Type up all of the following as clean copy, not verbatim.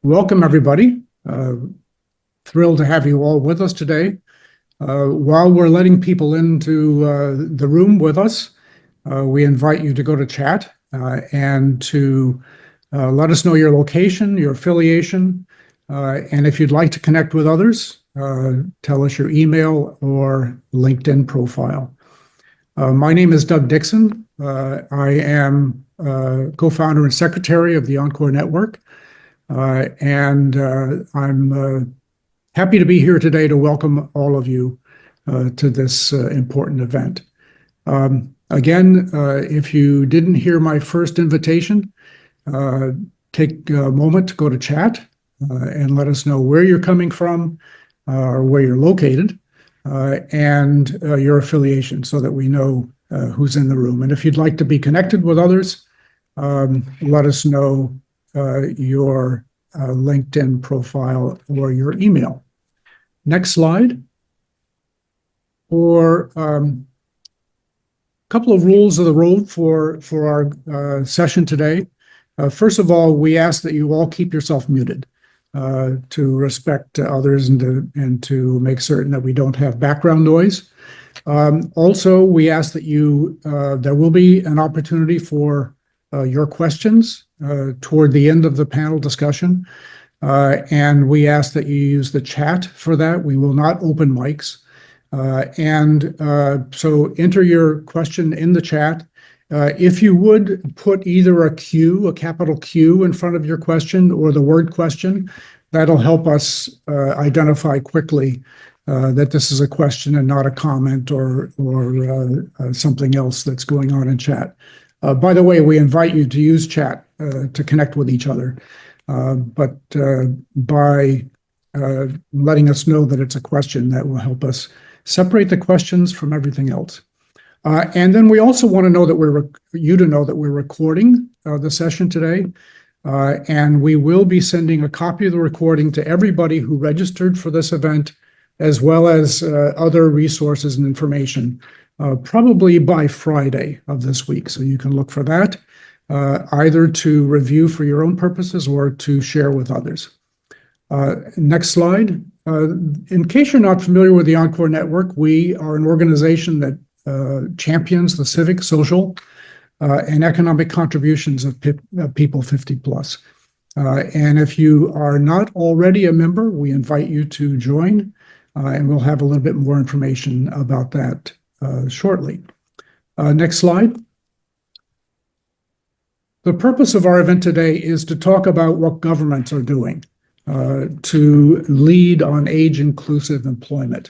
Welcome, everybody. Thrilled to have you all with us today. While we're letting people into the room with us, we invite you to go to chat and to let us know your location, your affiliation, and if you'd like to connect with others, tell us your email or LinkedIn profile. My name is Doug Dixon. I am co-founder and secretary of the Encore Network. I'm happy to be here today to welcome all of you to this important event. Again, if you didn't hear my first invitation, take a moment to go to chat and let us know where you're coming from or where you're located and your affiliation so that we know who's in the room. And if you'd like to be connected with others, let us know your LinkedIn profile or your email. Next slide. For a couple of rules of the road for our session today. First of all, we ask that you all keep yourself muted to respect others and to make certain that we don't have background noise. Also, we ask that there will be an opportunity for your questions toward the end of the panel discussion. And we ask that you use the chat for that. We will not open mics. So enter your question in the chat. If you would put either a Q, a capital Q in front of your question or the word question, that'll help us identify quickly that this is a question and not a comment or something else that's going on in chat. By the way, we invite you to use chat to connect with each other, but by letting us know that it's a question, that will help us separate the questions from everything else. And then we also want to know that we're recording the session today, and we will be sending a copy of the recording to everybody who registered for this event, as well as other resources and information. Probably by Friday of this week. So you can look for that, either to review for your own purposes or to share with others. Next slide. In case you're not familiar with the Encore Network, we are an organization that champions the civic, social, and economic contributions of people 50 plus. And if you are not already a member, we invite you to join, and we'll have a little bit more information about that shortly. Next slide. The purpose of our event today is to talk about what governments are doing to lead on age-inclusive employment.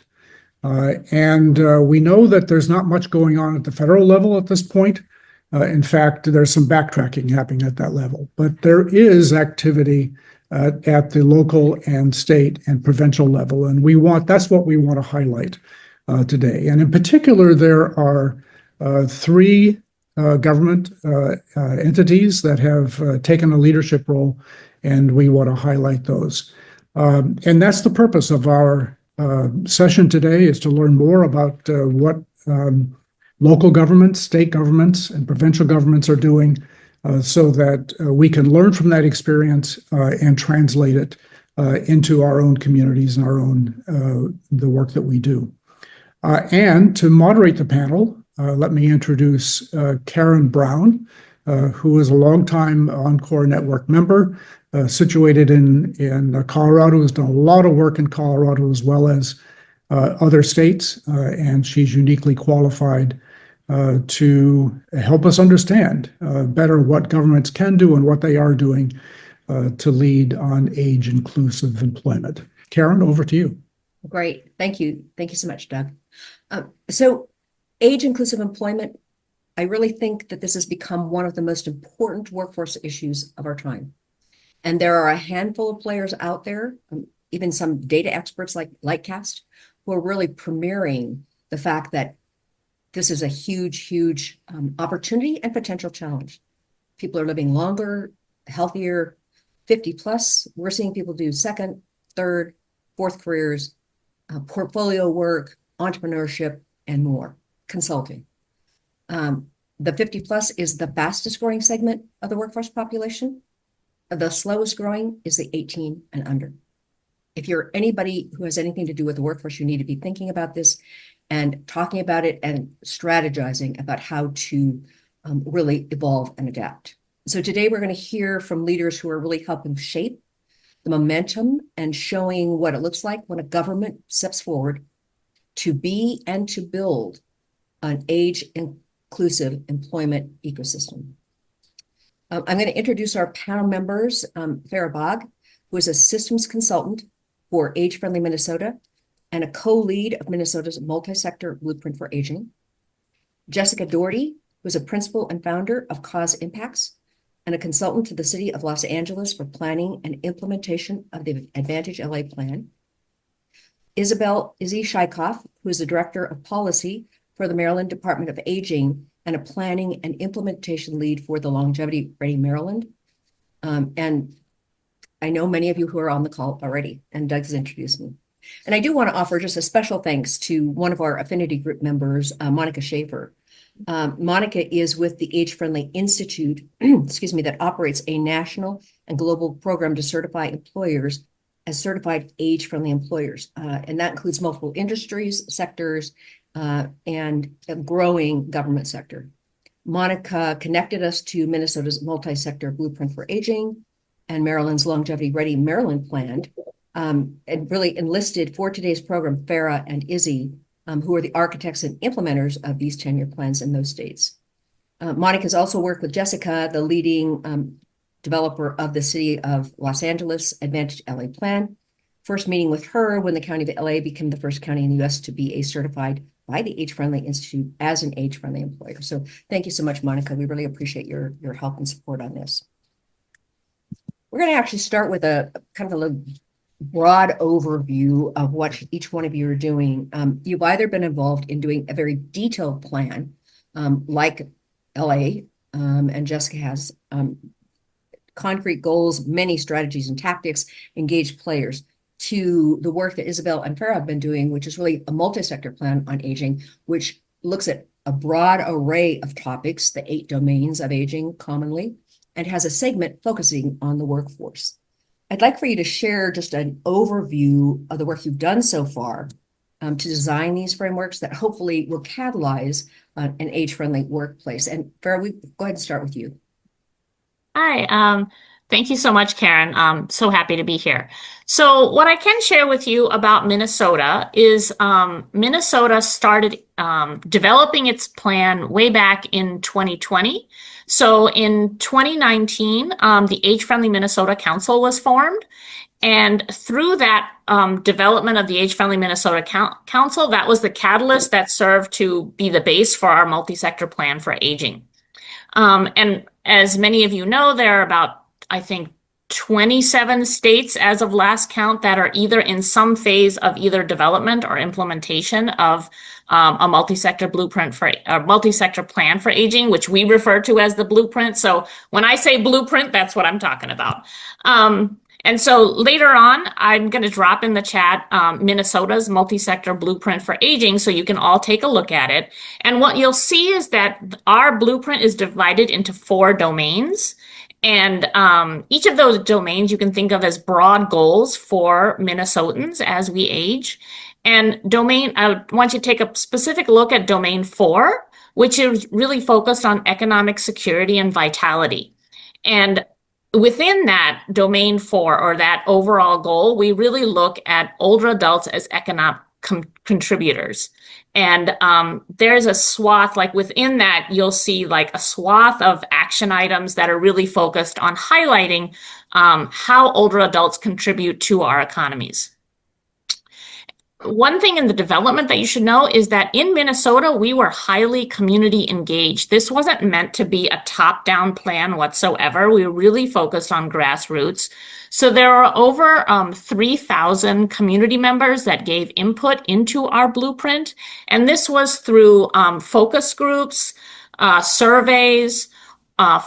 We know that there's not much going on at the federal level at this point. In fact, there's some backtracking happening at that level, but there is activity at the local and state and provincial level, and that's what we want to highlight today. And in particular, there are three government entities that have taken a leadership role, and we want to highlight those. And that's the purpose of our session today, is to learn more about what local governments, state governments, and provincial governments are doing so that we can learn from that experience and translate it into our own communities and our own the work that we do. And to moderate the panel, let me introduce Karen Brown, who is a longtime Encore Network member, situated in Colorado, has done a lot of work in Colorado as well as other states, and she's uniquely qualified to help us understand better what governments can do and what they are doing to lead on age-inclusive employment. Karen, over to you. Great. Thank you. Thank you so much, Doug. So age-inclusive employment, I really think that this has become one of the most important workforce issues of our time. And there are a handful of players out there, even some data experts like Lightcast, who are really premiering the fact that this is a huge, huge opportunity and potential challenge. People are living longer, healthier, 50 plus. We're seeing people do second, third, fourth careers, portfolio work, entrepreneurship, and more, consulting. The 50 plus is the fastest growing segment of the workforce population. The slowest growing is the 18 and under. If you're anybody who has anything to do with the workforce, you need to be thinking about this and talking about it and strategizing about how to really evolve and adapt. So today we're going to hear from leaders who are really helping shape the momentum and showing what it looks like when a government steps forward to be and to build an age-inclusive employment ecosystem. I'm going to introduce our panel members, Farah Bog, who is a systems consultant for Age-Friendly Minnesota and a co-lead of Minnesota's multi-sector blueprint for aging. Jessica Doherty, who is a principal and founder of Cause Impacts and a consultant to the city of Los Angeles for planning and implementation of the Advantage LA plan. Izzy Shaikoff, who is the director of policy for the Maryland Department of Aging and a planning and implementation lead for the Longevity Ready Maryland. And I know many of you who are on the call already, and Doug has introduced me. And I do want to offer just a special thanks to one of our affinity group members, Monica Schaefer. Monica is with the Age-Friendly Institute, excuse me, that operates a national and global program to certify employers as certified age-friendly employers. And that includes multiple industries, sectors, and a growing government sector. Monica connected us to Minnesota's multi-sector blueprint for aging and Maryland's Longevity Ready Maryland plan, and really enlisted for today's program Farah and Izzy, who are the architects and implementers of these 10-year plans in those states. Monica's also worked with Jessica, the leading developer of the City of Los Angeles Advantage LA plan. First meeting with her when the County of LA became the first county in the US to be certified by the Age-Friendly Institute as an age-friendly employer. So thank you so much, Monica. We really appreciate your help and support on this. We're going to actually start with a kind of a broad overview of what each one of you are doing. You've either been involved in doing a very detailed plan, like LA, and Jessica has concrete goals, many strategies and tactics, engaged players, to the work that Isabel and Farah have been doing, which is really a multi-sector plan on aging, which looks at a broad array of topics, the 8 domains of aging commonly, and has a segment focusing on the workforce. I'd like for you to share just an overview of the work you've done so far to design these frameworks that hopefully will catalyze an age-friendly workplace. And Farah, we go ahead and start with you. Hi, thank you so much, Karen. I'm so happy to be here. So what I can share with you about Minnesota is Minnesota started developing its plan way back in 2020. So in 2019, the Age-Friendly Minnesota Council was formed. And through that development of the Age-Friendly Minnesota Council, that was the catalyst that served to be the base for our multi-sector plan for aging. And as many of you know, there are about, I think, 27 states as of last count that are either in some phase of either development or implementation of a multi-sector blueprint for a multi-sector plan for aging, which we refer to as the blueprint. So when I say blueprint, that's what I'm talking about. And so later on, I'm going to drop in the chat Minnesota's multi-sector blueprint for aging so you can all take a look at it. And what you'll see is that our blueprint is divided into 4 domains. And each of those domains you can think of as broad goals for Minnesotans as we age. And I want you to take a specific look at domain 4, which is really focused on economic security and vitality. And within that domain 4, or that overall goal, we really look at older adults as economic contributors. And there's a swath, like within that, you'll see like a swath of action items that are really focused on highlighting how older adults contribute to our economies. One thing in the development that you should know is that in Minnesota, we were highly community engaged. This wasn't meant to be a top-down plan whatsoever. We were really focused on grassroots. So there are over 3,000 community members that gave input into our blueprint. And this was through focus groups, surveys,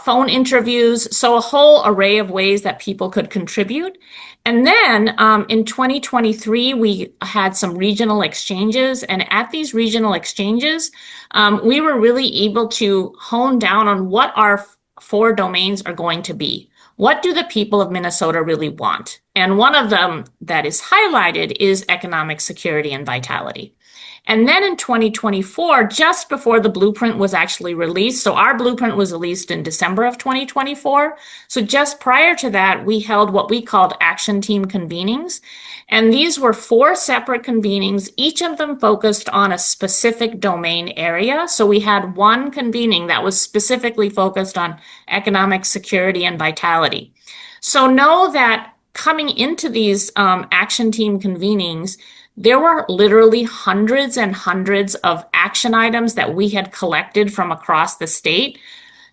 phone interviews, so a whole array of ways that people could contribute. And then in 2023, we had some regional exchanges. And at these regional exchanges, we were really able to hone down on what our four domains are going to be. What do the people of Minnesota really want? And one of them that is highlighted is economic security and vitality. And then in 2024, just before the blueprint was actually released, so our blueprint was released in December of 2024. So just prior to that, we held what we called action team convenings. And these were four separate convenings, each of them focused on a specific domain area. So we had one convening that was specifically focused on economic security and vitality. So know that coming into these action team convenings, there were literally hundreds and hundreds of action items that we had collected from across the state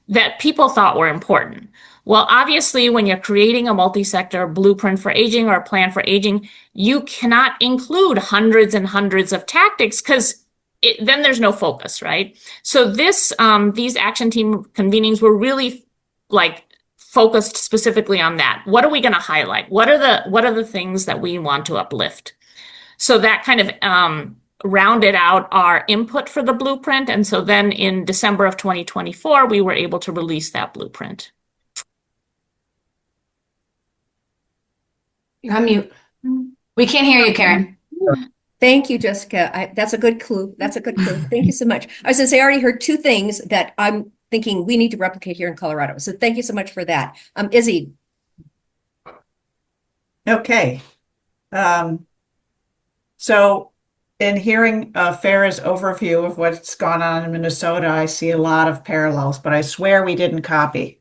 that people thought were important. Well, obviously, when you're creating a multi-sector blueprint for aging or a plan for aging, you cannot include hundreds and hundreds of tactics because then there's no focus, right? So these action team convenings were really like focused specifically on that. What are we going to highlight? What are the things that we want to uplift? So that kind of rounded out our input for the blueprint. And so then in December of 2024, we were able to release that blueprint. You're on mute. We can't hear you, Karen. Thank you, Jessica. That's a good clue. That's a good clue. Thank you so much. I was going to say, I already heard two things that I'm thinking we need to replicate here in Colorado. So thank you so much for that. Izzy. Okay. So in hearing Farah's overview of what's gone on in Minnesota, I see a lot of parallels, but I swear we didn't copy.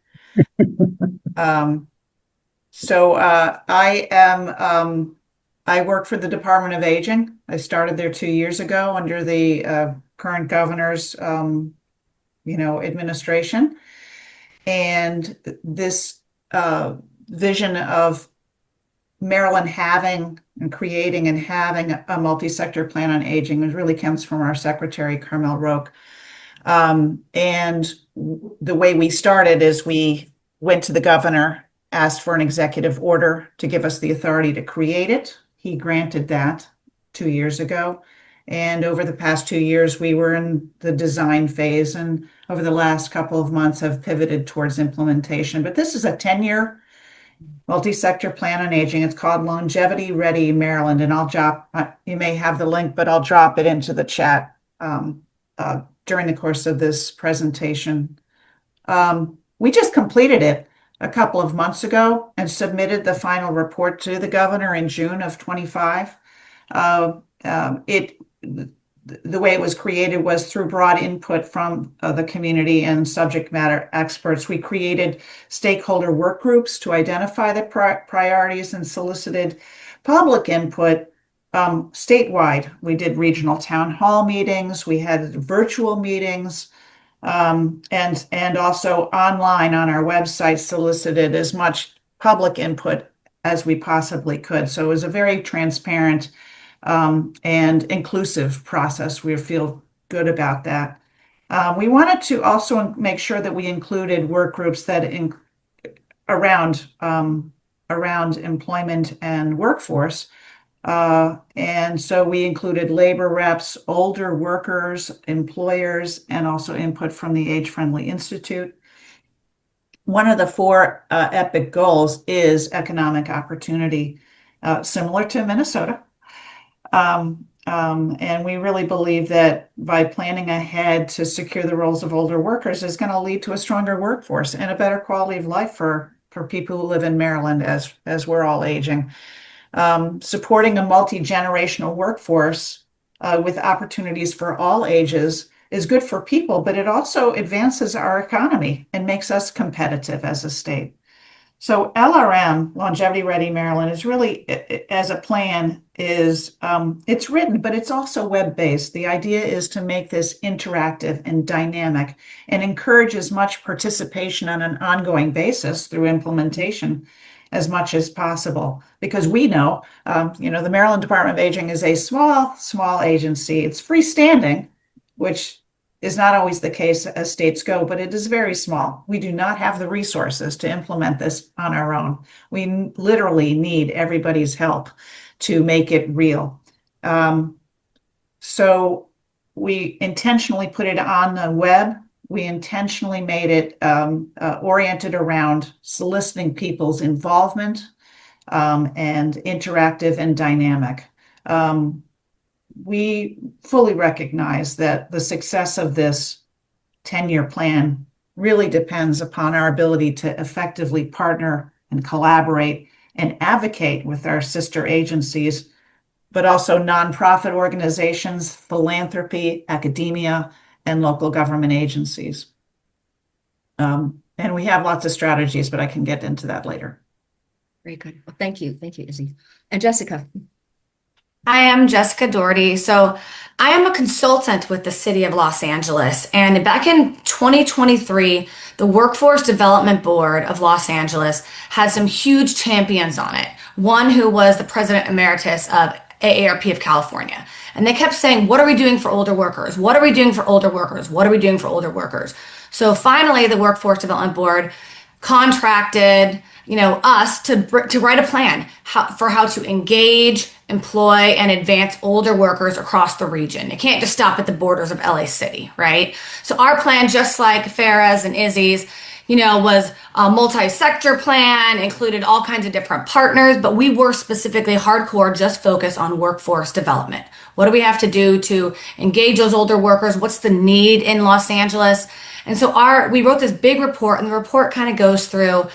I work for the Department of Aging. I started there 2 years ago under the current governor's, administration. And this vision of Maryland having and creating and having a multi-sector plan on aging really comes from our secretary, Carmel Roque. And the way we started is we went to the governor, asked for an executive order to give us the authority to create it. He granted that 2 years ago. And over the past 2 years, we were in the design phase, and over the last couple of months have pivoted towards implementation. But this is a 10-year multi-sector plan on aging. It's called Longevity Ready Maryland, and I'll drop, you may have the link, but I'll drop it into the chat during the course of this presentation. We just completed it a couple of months ago and submitted the final report to the governor in June of 25. The way it was created was through broad input from the community and subject matter experts. We created stakeholder work groups to identify the priorities and solicited public input statewide. We did regional town hall meetings. We had virtual meetings, and also online on our website solicited as much public input as we possibly could. So it was a very transparent and inclusive process. We feel good about that. We wanted to also make sure that we included work groups that around employment and workforce. And so we included labor reps, older workers, employers, and also input from the Age Friendly Institute. One of the four EPIC goals is economic opportunity, similar to Minnesota. And we really believe that by planning ahead to secure the roles of older workers is going to lead to a stronger workforce and a better quality of life for people who live in Maryland as we're all aging. Supporting a multi-generational workforce with opportunities for all ages is good for people, but it also advances our economy and makes us competitive as a state. So LRM, Longevity Ready Maryland, is really, as a plan, it's written, but it's also web-based. The idea is to make this interactive and dynamic and encourage as much participation on an ongoing basis through implementation as much as possible. Because we know, the Maryland Department of Aging is a small agency. It's freestanding, which is not always the case as states go, but it is very small. We do not have the resources to implement this on our own. We literally need everybody's help to make it real. So we intentionally put it on the web we intentionally made it oriented around soliciting people's involvement and interactive and dynamic. We fully recognize that the success of this 10-year plan really depends upon our ability to effectively partner and collaborate and advocate with our sister agencies, but also nonprofit organizations, philanthropy, academia, and local government agencies. And we have lots of strategies, but I can get into that later. Very good. Well, thank you. Thank you, Izzy. And Jessica. I am Jessica Doherty. So I am a consultant with the City of Los Angeles. And back in 2023, the Workforce Development Board of Los Angeles had some huge champions on it. One who was the president emeritus of AARP of California. And they kept saying, what are we doing for older workers? What are we doing for older workers? What are we doing for older workers? So finally, the Workforce Development Board contracted us to write a plan for how to engage, employ, and advance older workers across the region. It can't just stop at the borders of LA City, right? So our plan, just like Farah's and Izzy's, was a multi-sector plan, included all kinds of different partners, but we were specifically hardcore, just focused on workforce development. What do we have to do to engage those older workers? What's the need in Los Angeles? And so we wrote this big report, and the report kind of goes through.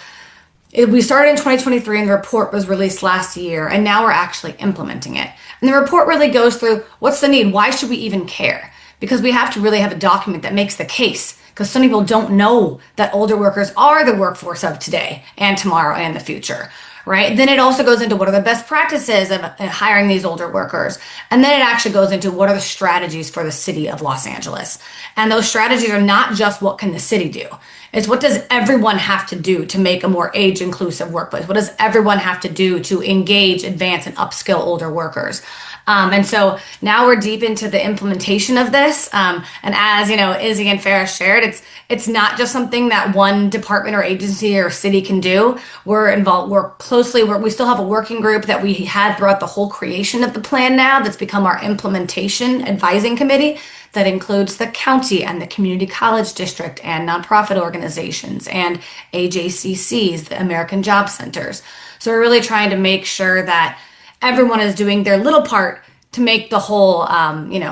We started in 2023 and the report was released last year, and now we're actually implementing it. And the report really goes through what's the need? Why should we even care? Because we have to really have a document that makes the case, because some people don't know that older workers are the workforce of today and tomorrow and the future, right? Then it also goes into what are the best practices of hiring these older workers. And then it actually goes into what are the strategies for the city of Los Angeles. And those strategies are not just what can the city do. It's what does everyone have to do to make a more age-inclusive workplace? What does everyone have to do to engage, advance, and upskill older workers? And so now we're deep into the implementation of this. And as Izzy and Farah shared, it's not just something that one department or agency or city can do. We're involved, we still have a working group that we had throughout the whole creation of the plan now that's become our implementation advising committee that includes the county and the community college district and nonprofit organizations and AJCCs, the American Job Centers. So we're really trying to make sure that everyone is doing their little part to make the whole,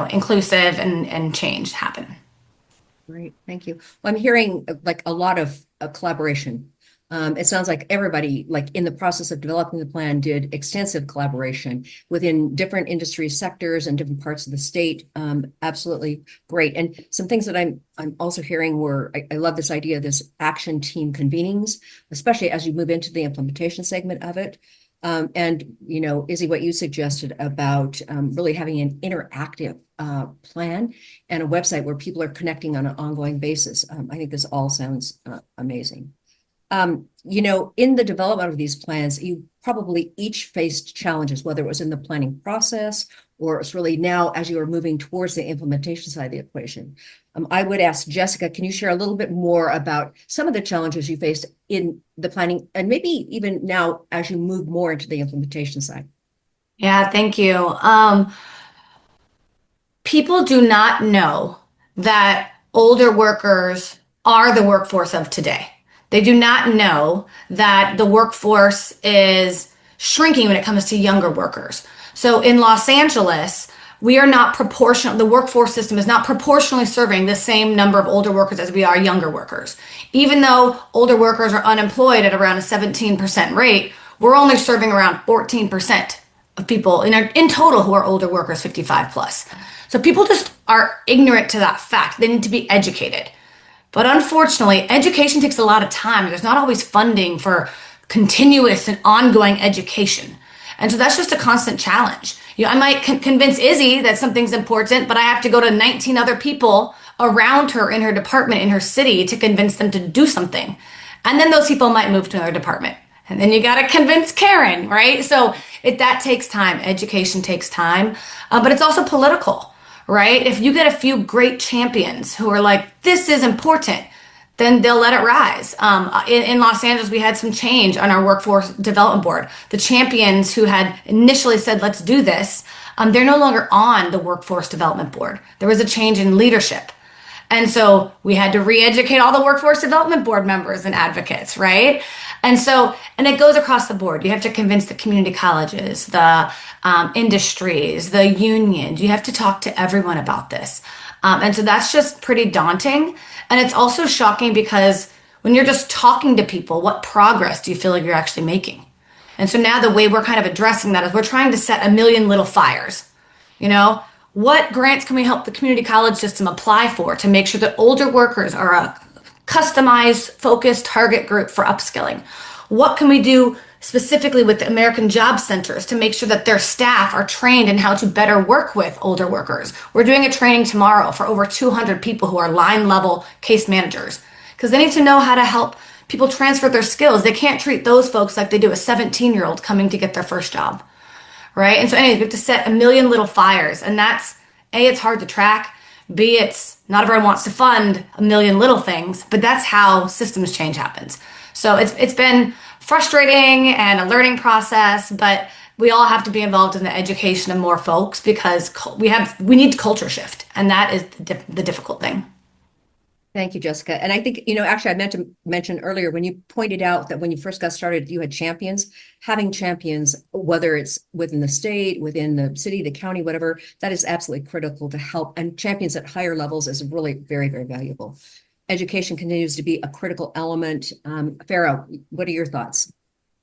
inclusive and change happen. Great, thank you. Well, I'm hearing like a lot of collaboration. It sounds like everybody, like in the process of developing the plan, did extensive collaboration within different industry sectors and different parts of the state. Absolutely great. And some things that I'm also hearing were, I love this idea of this action team convenings, especially as you move into the implementation segment of it. And Izzy, what you suggested about really having an interactive plan and a website where people are connecting on an ongoing basis. I think this all sounds amazing. In the development of these plans, you probably each faced challenges, whether it was in the planning process or it's really now as you are moving towards the implementation side of the equation. I would ask Jessica, can you share a little bit more about some of the challenges you faced in the planning and maybe even now as you move more into the implementation side? Yeah, thank you. People do not know that older workers are the workforce of today. They do not know that the workforce is shrinking when it comes to younger workers. So in Los Angeles, we are not proportional. The workforce system is not proportionally serving the same number of older workers as we are younger workers. Even though older workers are unemployed at around a 17% rate, we're only serving around 14% of people in total who are older workers, 55 plus. So people just are ignorant to that fact. They need to be educated. But unfortunately, education takes a lot of time. There's not always funding for continuous and ongoing education. And so that's just a constant challenge. I might convince Izzy that something's important, but I have to go to 19 other people around her in her department, in her city, to convince them to do something. And then those people might move to another department. And then you got to convince Karen, right? So that takes time. Education takes time, but it's also political. Right? If you get a few great champions who are like, this is important, then they'll let it rise. In Los Angeles, we had some change on our workforce development board. The champions who had initially said, let's do this, they're no longer on the workforce development board. There was a change in leadership. And so we had to re-educate all the workforce development board members and advocates, right? And it goes across the board. You have to convince the community colleges, the industries, the unions. You have to talk to everyone about this. And so that's just pretty daunting. And it's also shocking because when you're just talking to people, what progress do you feel like you're actually making? And so now the way we're kind of addressing that is we're trying to set a million little fires. You know, what grants can we help the community college system apply for to make sure that older workers are a customized, focused target group for upskilling? What can we do specifically with the American Job Centers to make sure that their staff are trained in how to better work with older workers? We're doing a training tomorrow for over 200 people who are line level case managers because they need to know how to help people transfer their skills. They can't treat those folks like they do a 17-year-old coming to get their first job, right? And so anyways, we have to set a million little fires, and that's A, it's hard to track, B, it's not everyone wants to fund a million little things, but that's how systems change happens. So it's been frustrating and a learning process, but we all have to be involved in the education of more folks because we need culture shift, and that is the difficult thing. Thank you, Jessica. And I think, actually, I meant to mention earlier when you pointed out that when you first got started, you had champions. Having champions, whether it's within the state, within the city, the county, whatever, that is absolutely critical to help. And champions at higher levels is really very, very valuable. Education continues to be a critical element. Farah, what are your thoughts?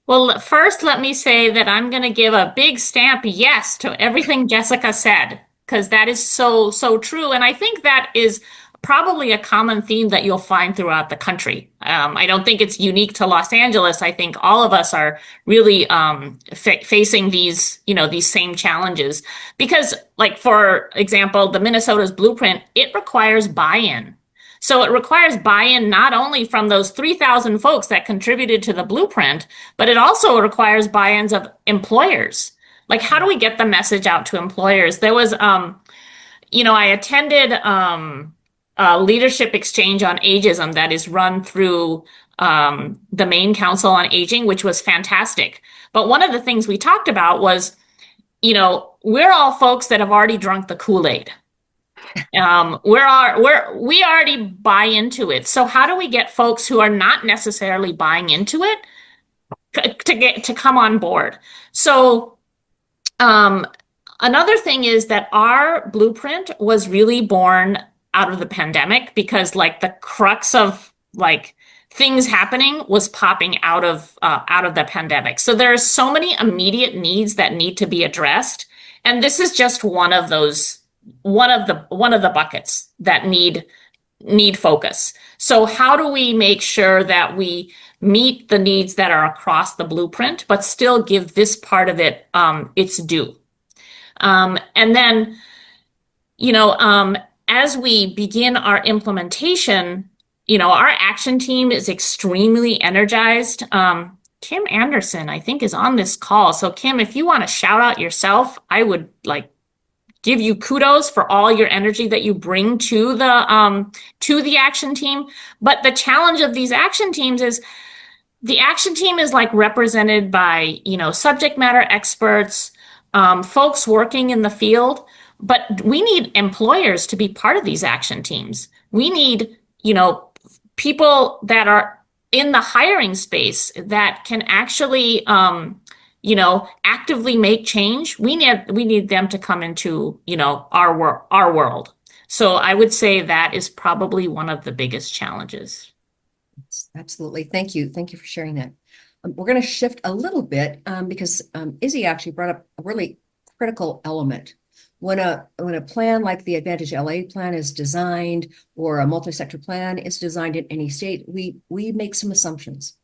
Well, first, let me say that I'm going to give a big stamp yes to everything Jessica said, because that is so, so true. And I think that is probably a common theme that you'll find throughout the country. I don't think it's unique to Los Angeles. I think all of us are really facing these same challenges because, like, for example, the Minnesota's blueprint, it requires buy-in. So it requires buy-in not only from those 3,000 folks that contributed to the blueprint, but it also requires buy-ins of employers. Like, how do we get the message out to employers? There was, I attended a leadership exchange on ageism that is run through the Maine Council on Aging, which was fantastic. But one of the things we talked about was, we're all folks that have already drunk the Kool-Aid. We already buy into it. So how do we get folks who are not necessarily buying into it to come on board? So another thing is that our blueprint was really born out of the pandemic because, like, the crux of like things happening was popping out of the pandemic. So there are so many immediate needs that need to be addressed, and this is just one of the buckets that need focus. So how do we make sure that we meet the needs that are across the blueprint, but still give this part of it its due? And then, as we begin our implementation, our action team is extremely energized. Kim Anderson, I think, is on this call. So Kim, if you want to shout out yourself, I would give you kudos for all your energy that you bring to the action team. But the challenge of these action teams is the action team is represented by, subject matter experts, folks working in the field, but we need employers to be part of these action teams. We need, people that are in the hiring space that can actually, actively make change. We need them to come into, our world. So I would say that is probably one of the biggest challenges. Absolutely. Thank you. Thank you for sharing that. We're going to shift a little bit because Izzy actually brought up a really critical element. When a plan like the Advantage LA plan is designed, or a multi-sector plan is designed in any state, we make some assumptions.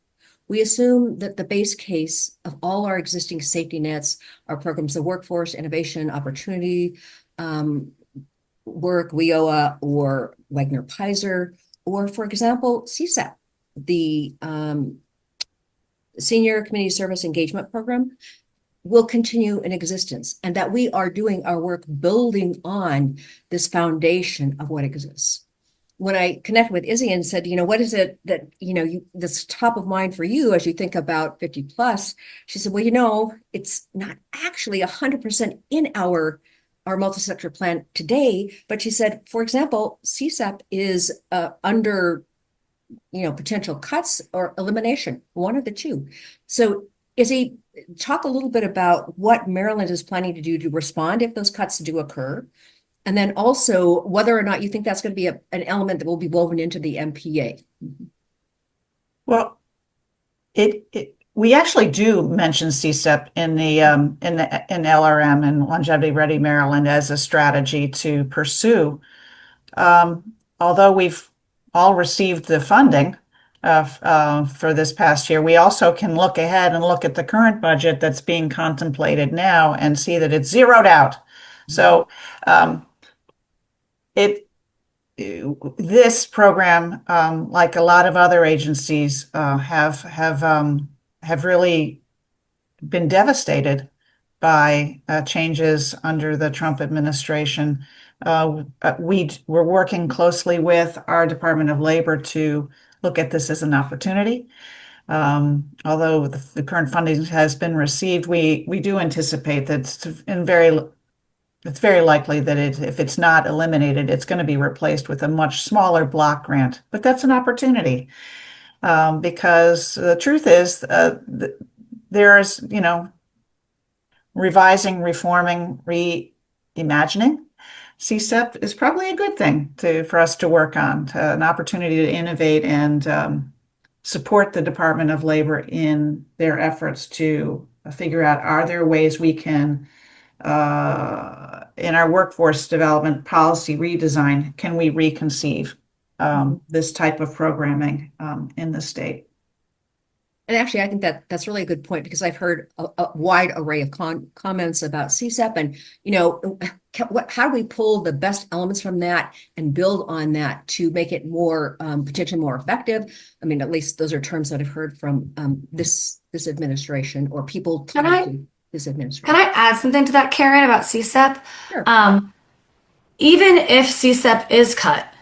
We assume that the base case of all our existing safety nets, our programs of workforce, innovation, opportunity, work, WIOA, or Wagner-Pfizer, or, for example, CSAP, the Senior Community Service Engagement Program, will continue in existence, and that we are doing our work building on this foundation of what exists. When I connected with Izzy and said, what is it that, that's top of mind for you as you think about 50 plus, she said, well, it's not actually 100% in our our multi-sector plan today, but she said, for example, CSEP is under potential cuts or elimination, one of the two. So Izzy, talk a little bit about what Maryland is planning to do to respond if those cuts do occur. And then also whether or not you think that's going to be an element that will be woven into the MPA. Well, we actually do mention CSEP in the in LRM and Longevity Ready Maryland as a strategy to pursue. Although we've all received the funding for this past year, we also can look ahead and look at the current budget that's being contemplated now and see that it's zeroed out. So this program, like a lot of other agencies, have really been devastated by changes under the Trump administration. We're working closely with our Department of Labor to look at this as an opportunity. Although the current funding has been received, we do anticipate that it's very likely that if it's not eliminated, it's going to be replaced with a much smaller block grant. But that's an opportunity because the truth is there's, revising, reforming, reimagining CSEP is probably a good thing for us to work on, an opportunity to innovate and support the Department of Labor in their efforts to figure out, are there ways we can in our workforce development policy redesign, can we reconceive this type of programming in the state? And actually, I think that's really a good point because I've heard a wide array of comments about CSEP and, how do we pull the best elements from that and build on that to make it more potentially more effective? I mean, at least those are terms that I've heard from this administration or people tied to this administration. Can I add something to that, Karen, about CSEP? Sure. Even if CSEP is cut,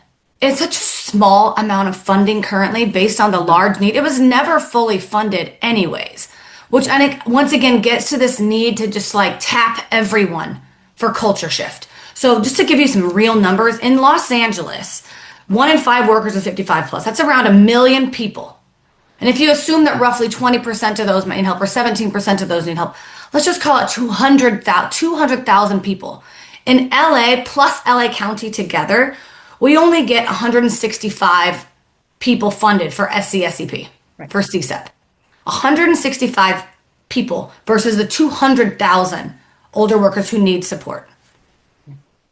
it's such a small amount of funding currently based on the large need. It was never fully funded anyways, which I think once again gets to this need to just like tap everyone for culture shift. So just to give you some real numbers, in Los Angeles, 1 in 5 workers is 55 plus. That's around 1 million people. And if you assume that roughly 20% of those might need help or 17% of those need help, let's just call it 200,000 people. In LA plus LA County together, we only get 165 people funded for SCSEP, for CSEP. 165 people versus the 200,000 older workers who need support.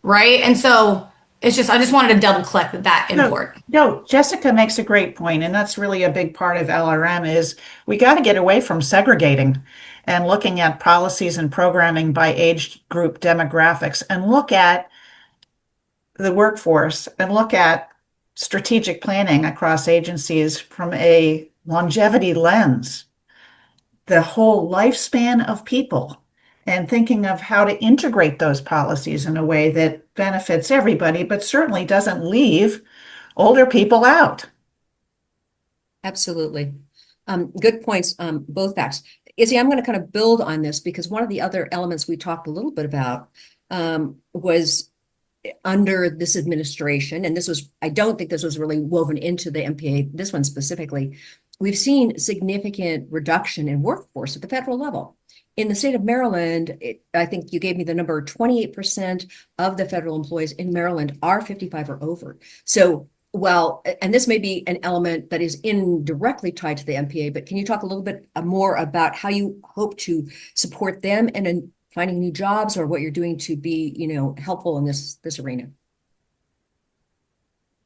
Right? And so it's just, I just wanted to double click that import. No, Jessica makes a great point, and that's really a big part of LRM is we got to get away from segregating and looking at policies and programming by age group demographics and look at the workforce and look at strategic planning across agencies from a longevity lens, the whole lifespan of people, and thinking of how to integrate those policies in a way that benefits everybody, but certainly doesn't leave older people out. Absolutely. Good points, both facts. Izzy, I'm going to kind of build on this because one of the other elements we talked a little bit about was under this administration, and I don't think this was really woven into the MPA, this one specifically, we've seen significant reduction in workforce at the federal level. In the state of Maryland, I think you gave me the number, 28% of the federal employees in Maryland are 55 or over. So, and this may be an element that is indirectly tied to the MPA, but can you talk a little bit more about how you hope to support them and in finding new jobs or what you're doing to be, helpful in this arena?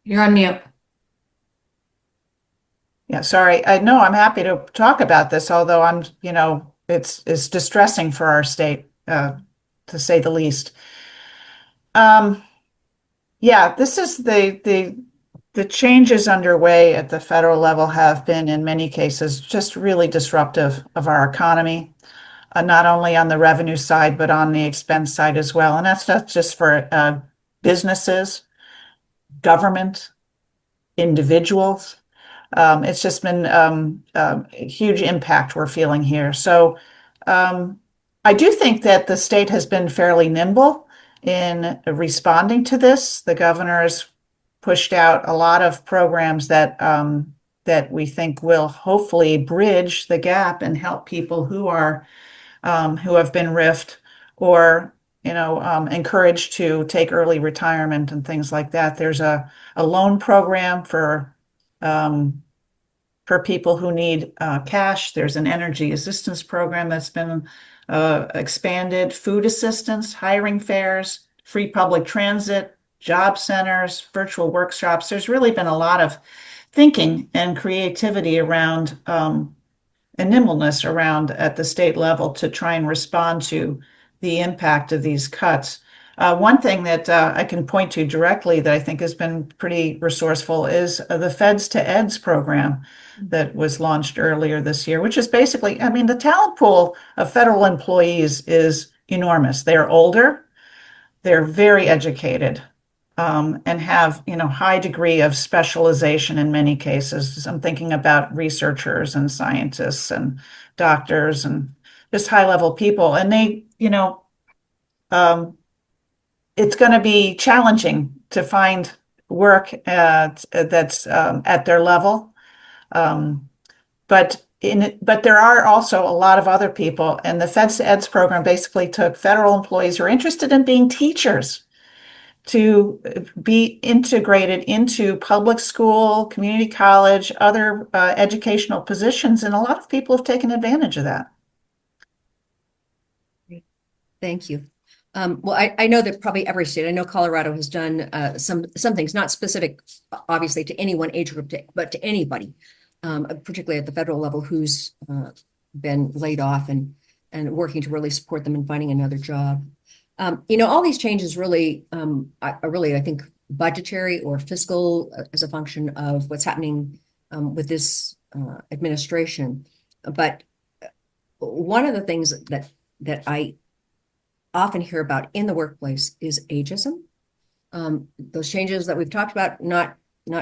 You're on mute. Yeah, sorry. No, I'm happy to talk about this, although I'm, it's distressing for our state, to say the least. Yeah, this is the changes underway at the federal level have been, in many cases, just really disruptive of our economy, not only on the revenue side, but on the expense side as well. And that's not just for businesses, government, individuals. It's just been a huge impact we're feeling here. So I do think that the state has been fairly nimble in responding to this. The governor has pushed out a lot of programs that that we think will hopefully bridge the gap and help people who are who have been RIFed or encouraged to take early retirement and things like that. There's a loan program for people who need cash. There's an energy assistance program that's been expanded, food assistance, hiring fairs, free public transit, job centers, virtual workshops. There's really been a lot of thinking and creativity around and nimbleness around at the state level to try and respond to the impact of these cuts. One thing that I can point to directly that I think has been pretty resourceful is the Feds to Eds program that was launched earlier this year, which is basically, I mean, the talent pool of federal employees is enormous. They're older, they're very educated, and have, high degree of specialization in many cases. I'm thinking about researchers and scientists and doctors and just high level people. And they, it's going to be challenging to find work that's at their level. But there are also a lot of other people, and the Feds to Eds program basically took federal employees who are interested in being teachers to be integrated into public school, community college, other educational positions, and a lot of people have taken advantage of that. Thank you. Well, I know that probably every state, I know Colorado has done some things, not specific, obviously, to any one age group, but to anybody, particularly at the federal level, who's been laid off and working to really support them in finding another job. All these changes really, I think, budgetary or fiscal as a function of what's happening with this administration. But one of the things that I often hear about in the workplace is ageism. Those changes that we've talked about, not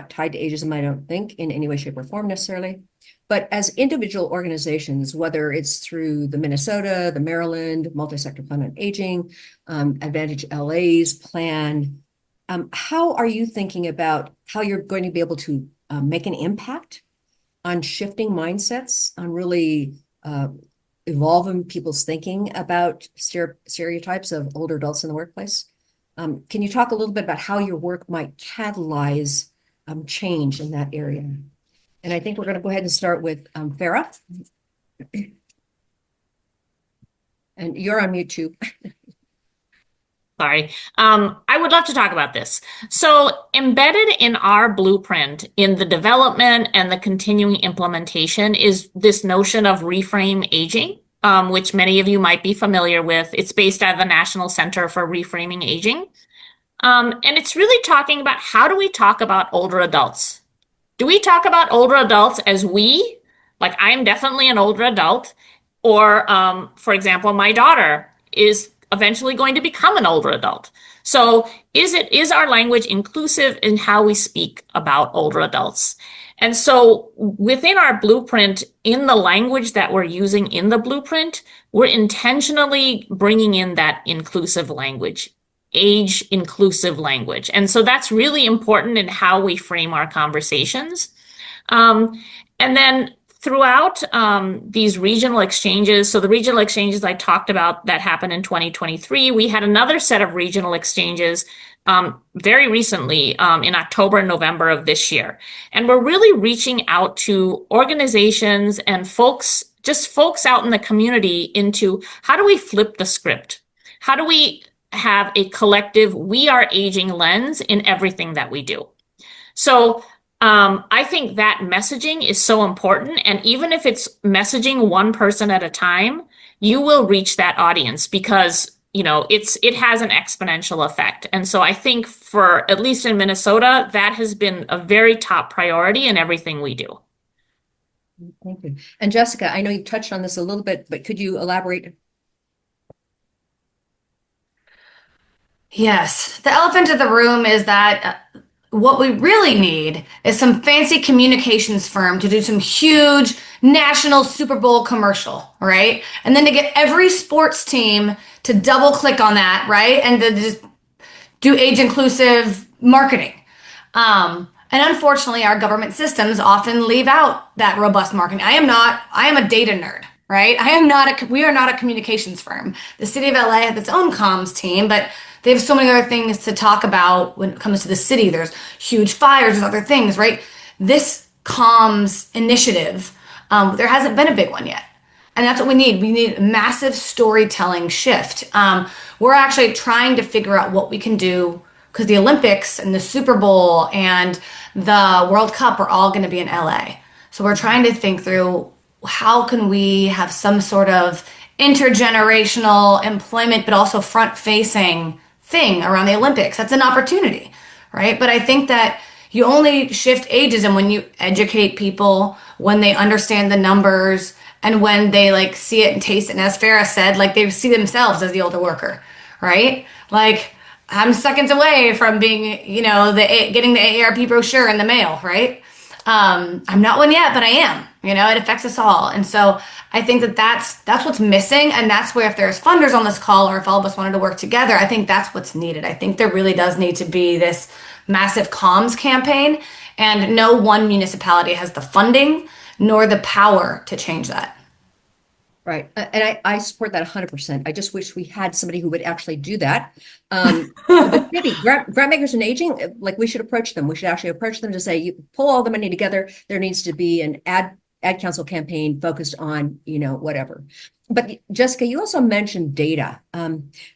tied to ageism, I don't think, in any way, shape, or form necessarily. But as individual organizations, whether it's through the Minnesota, the Maryland, Multi-Sector Plan on Aging, Advantage LA's plan, how are you thinking about how you're going to be able to make an impact on shifting mindsets, on really evolving people's thinking about stereotypes of older adults in the workplace? Can you talk a little bit about how your work might catalyze change in that area? And I think we're going to go ahead and start with Farah. And you're on mute too. Sorry. I would love to talk about this. So embedded in our blueprint in the development and the continuing implementation is this notion of reframe aging, which many of you might be familiar with. It's based out of the National Center for Reframing Aging. And it's really talking about how do we talk about older adults? Do we talk about older adults as we, like I am definitely an older adult, or for example, my daughter is eventually going to become an older adult. So is our language inclusive in how we speak about older adults? And so within our blueprint, in the language that we're using in the blueprint, we're intentionally bringing in that inclusive language, age inclusive language. And so that's really important in how we frame our conversations. And then throughout these regional exchanges, so the regional exchanges I talked about that happened in 2023, we had another set of regional exchanges very recently in October and November of this year. And we're really reaching out to organizations and folks out in the community into how do we flip the script? How do we have a collective, we are aging lens in everything that we do? So I think that messaging is so important. And even if it's messaging one person at a time, you will reach that audience because, it has an exponential effect. And so I think for, at least in Minnesota, that has been a very top priority in everything we do. Thank you. And Jessica, I know you've touched on this a little bit, but could you elaborate? Yes, the elephant in the room is that what we really need is some fancy communications firm to do some huge national Super Bowl commercial, right? And then to get every sports team to double click on that, right? And to just do age inclusive marketing. And unfortunately, our government systems often leave out that robust marketing. I am a data nerd, right? We are not a communications firm. The city of LA has its own comms team, but they have so many other things to talk about when it comes to the city. There's huge fires, there's other things, right? This comms initiative, there hasn't been a big one yet. And that's what we need. We need a massive storytelling shift. We're actually trying to figure out what we can do because the Olympics and the Super Bowl and the World Cup are all going to be in LA. So we're trying to think through how can we have some sort of intergenerational employment, but also front-facing thing around the Olympics. That's an opportunity, right? But I think that you only shift ageism when you educate people, when they understand the numbers, and when they like see it and taste it. And as Farah said, like they see themselves as the older worker, right? Like I'm seconds away from being, getting the AARP brochure in the mail, right? I'm not one yet, but I am. It affects us all. And so I think that that's what's missing. And that's where if there's funders on this call or if all of us wanted to work together, I think that's what's needed. I think there really does need to be this massive comms campaign. And no one municipality has the funding nor the power to change that. Right. And I support that 100%. I just wish we had somebody who would actually do that. But maybe grant makers and aging, like we should approach them. We should actually approach them to say, you pull all the money together. There needs to be an ad council campaign focused on, whatever. But Jessica, you also mentioned data,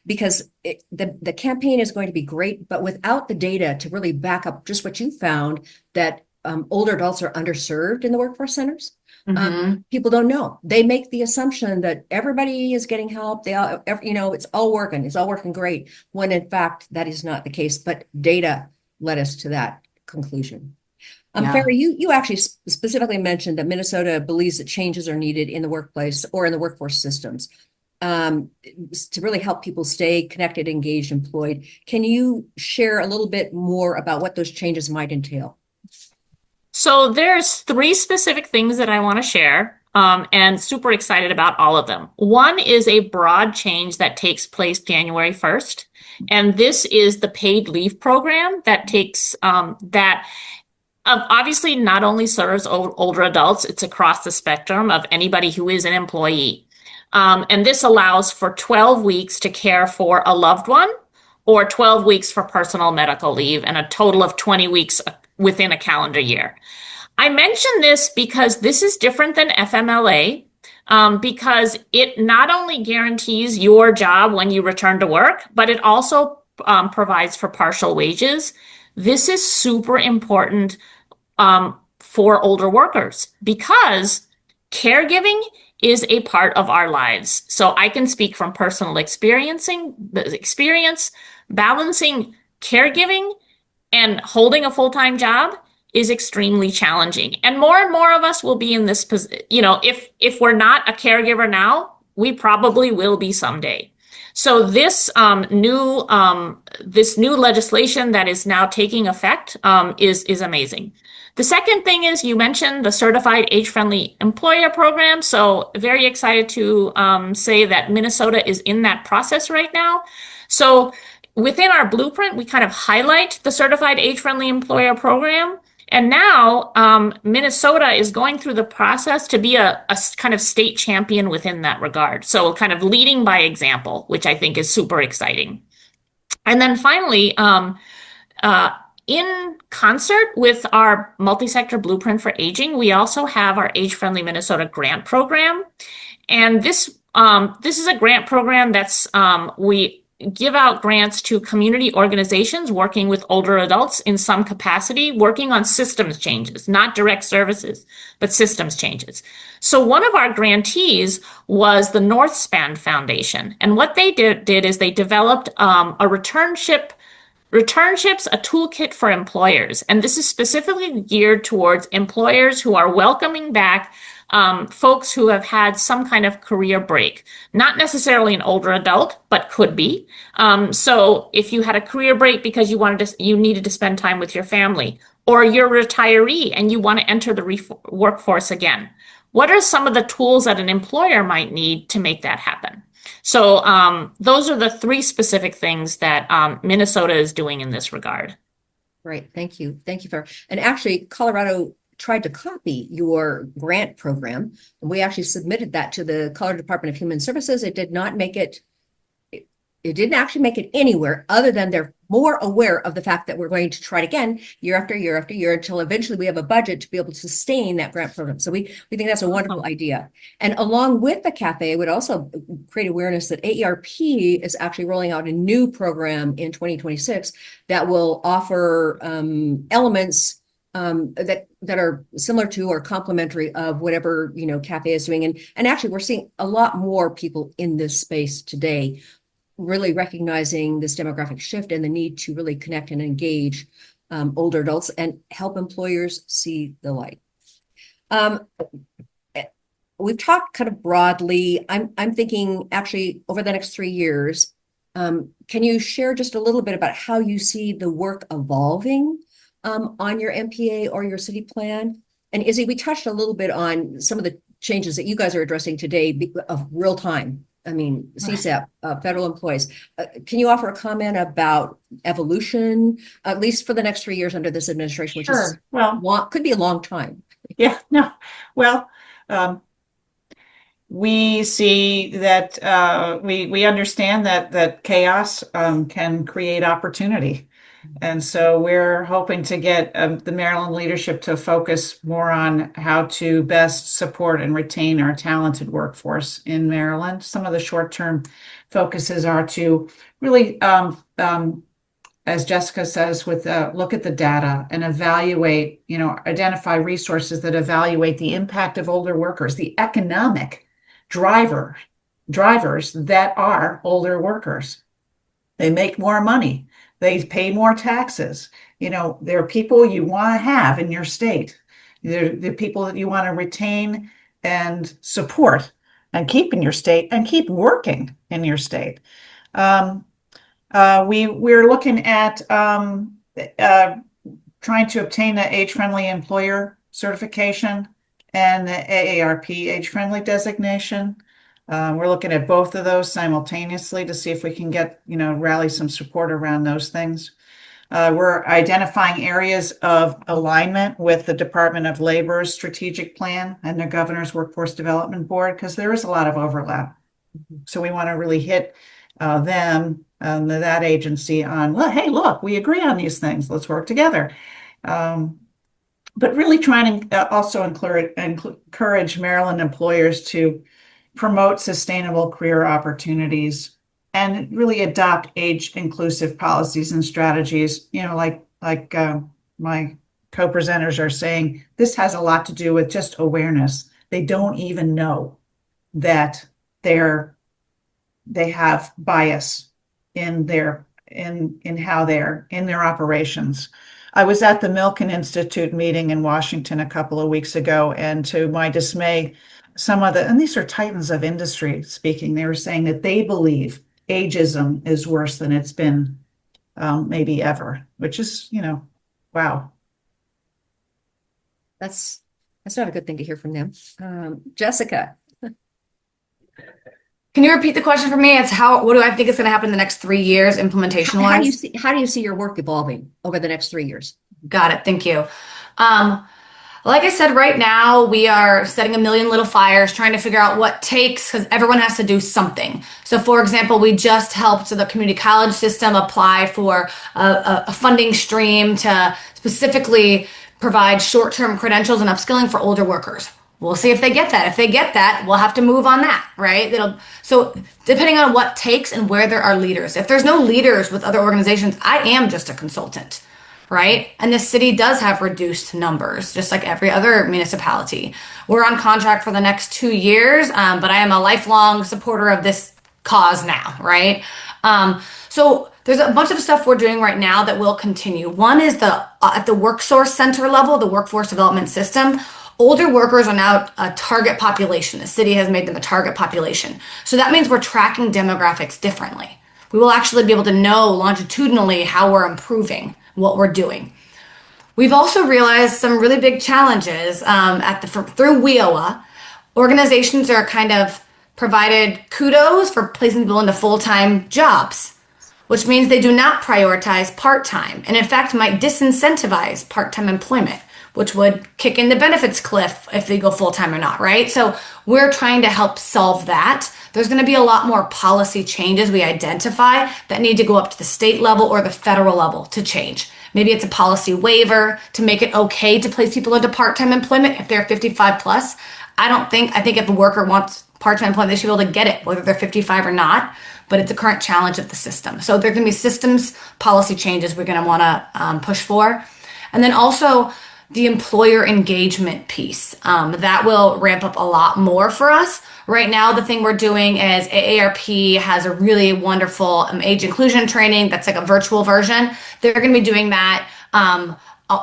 because the campaign is going to be great, but without the data to really back up just what you found, that older adults are underserved in the workforce centers. People don't know. They make the assumption that everybody is getting help. It's all working great, when in fact that is not the case. But data led us to that conclusion. Farah, you actually specifically mentioned that Minnesota believes that changes are needed in the workplace or in the workforce systems to really help people stay connected, engaged, employed. Can you share a little bit more about what those changes might entail? So there's 3 specific things that I want to share, and super excited about all of them. One is a broad change that takes place January 1st, and this is the paid leave program that takes obviously not only serves older adults, it's across the spectrum of anybody who is an employee. And this allows for 12 weeks to care for a loved one, or 12 weeks for personal medical leave, and a total of 20 weeks within a calendar year. I mention this because this is different than FMLA, because it not only guarantees your job when you return to work, but it also provides for partial wages. This is super important for older workers because caregiving is a part of our lives. So I can speak from personal experience, balancing caregiving and holding a full-time job is extremely challenging. And more of us will be in this position. If we're not a caregiver now, we probably will be someday. So this new legislation that is now taking effect is amazing. The second thing is you mentioned the Certified Age-Friendly Employer Program. So very excited to say that Minnesota is in that process right now. So within our blueprint, we kind of highlight the Certified Age-Friendly Employer Program. And now Minnesota is going through the process to be a kind of state champion within that regard. So kind of leading by example, which I think is super exciting. And then finally, in concert with our multi-sector blueprint for aging, we also have our Age-Friendly Minnesota grant program. And this is a grant program that's we give out grants to community organizations working with older adults in some capacity, working on systems changes, not direct services, but systems changes. So one of our grantees was the Northspan Foundation. And what they did is they developed a returnship Returnships, a toolkit for employers, and this is specifically geared towards employers who are welcoming back folks who have had some kind of career break. Not necessarily an older adult, but could be. So if you had a career break because you needed to spend time with your family, or you're a retiree and you want to enter the workforce again, what are some of the tools that an employer might need to make that happen? So those are the three specific things that Minnesota is doing in this regard. Great, thank you. Thank you and actually Colorado tried to copy your grant program, and we actually submitted that to the Colorado Department of Human Services. It did not make it, it didn't actually make it anywhere other than they're more aware of the fact that we're going to try it again year after year after year until eventually we have a budget to be able to sustain that grant program. So we think that's a wonderful idea. And along with the cafe, it would also create awareness that AARP is actually rolling out a new program in 2026 that will offer elements that are similar to or complementary of whatever, cafe is doing. And actually we're seeing a lot more people in this space today really recognizing this demographic shift and the need to really connect and engage older adults and help employers see the light. We've talked kind of broadly. I'm thinking actually over the next 3 years, can you share just a little bit about how you see the work evolving on your MPA or your city plan? And Izzy, we touched a little bit on some of the changes that you guys are addressing today of real time. I mean, CSAP, federal employees. Can you offer a comment about evolution, at least for the next 3 years under this administration, which is could be a long time? Yeah, no. Well, we see that we understand that chaos can create opportunity. And so we're hoping to get the Maryland leadership to focus more on how to best support and retain our talented workforce in Maryland. Some of the short-term focuses are to really, as Jessica says, look at the data and evaluate, identify resources that evaluate the impact of older workers, the economic drivers that are older workers. They make more money. They pay more taxes. They're people you want to have in your state. They're people that you want to retain and support and keep in your state and keep working in your state. We're looking at trying to obtain the age-friendly employer certification and the AARP age-friendly designation. We're looking at both of those simultaneously to see if we can get, rally some support around those things. We're identifying areas of alignment with the Department of Labor's strategic plan and the Governor's Workforce Development Board, because there is a lot of overlap. So we want to really hit them, that agency on, well, hey, look, we agree on these things. Let's work together. But really trying to also encourage Maryland employers to promote sustainable career opportunities and really adopt age-inclusive policies and strategies. Like my co-presenters are saying, this has a lot to do with just awareness. They don't even know that they have bias in their operations. I was at the Milken Institute meeting in Washington a couple of weeks ago, and to my dismay, and these are titans of industry speaking, they were saying that they believe ageism is worse than it's been maybe ever, which is, wow. That's not a good thing to hear from them. Jessica. Can you repeat the question for me? It's what do I think is going to happen in the next 3 years implementation wise? How do you see your work evolving over the next 3 years? Got it. Thank you. Like I said, right now we are setting a million little fires, trying to figure out what takes, because everyone has to do something. So for example, we just helped the community college system apply for a funding stream to specifically provide short-term credentials and upskilling for older workers. We'll see if they get that. If they get that, we'll have to move on that, right? So depending on what takes and where there are leaders. If there's no leaders with other organizations, I am just a consultant, right? And the city does have reduced numbers, just like every other municipality. We're on contract for the next 2 years, but I am a lifelong supporter of this cause now, right? So there's a bunch of stuff we're doing right now that will continue. One is at the WorkSource Center level, the workforce development system. Older workers are now a target population. The city has made them a target population. So that means we're tracking demographics differently. We will actually be able to know longitudinally how we're improving what we're doing. We've also realized some really big challenges through WIOA. Organizations are kind of provided kudos for placing people into full-time jobs, which means they do not prioritize part-time and in fact might disincentivize part-time employment, which would kick in the benefits cliff if they go full-time or not, right? So we're trying to help solve that. There's going to be a lot more policy changes we identify that need to go up to the state level or the federal level to change. Maybe it's a policy waiver to make it okay to place people into part-time employment if they're 55 plus. I think if a worker wants part-time employment, they should be able to get it, whether they're 55 or not, but it's a current challenge of the system. So there are going to be systems policy changes we're going to want to push for. And then also the employer engagement piece. That will ramp up a lot more for us. Right now, the thing we're doing is AARP has a really wonderful age inclusion training that's like a virtual version. They're going to be doing that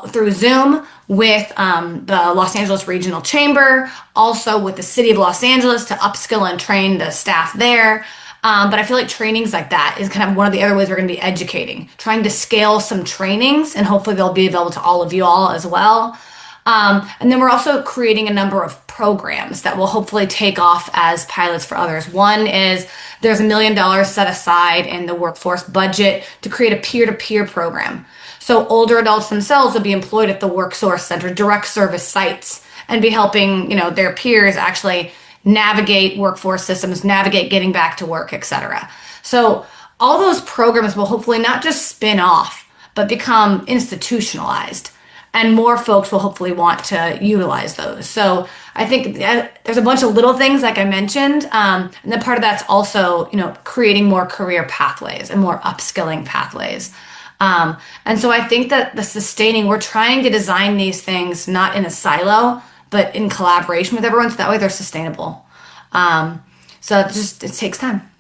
through Zoom with the Los Angeles Regional Chamber, also with the City of Los Angeles to upskill and train the staff there. But I feel like trainings like that is kind of one of the other ways we're going to be educating, trying to scale some trainings, and hopefully they'll be available to all of you all as well. And then we're also creating a number of programs that will hopefully take off as pilots for others. One is there's $1 million set aside in the workforce budget to create a peer-to-peer program. So older adults themselves will be employed at the WorkSource Center, direct service sites, and be helping, their peers actually navigate workforce systems, navigate getting back to work, etc. So all those programs will hopefully not just spin off, but become institutionalized. And more folks will hopefully want to utilize those. So I think there's a bunch of little things like I mentioned. And then part of that's also, creating more career pathways and more upskilling pathways. And so I think that we're trying to design these things not in a silo, but in collaboration with everyone. So that way they're sustainable. So it takes time.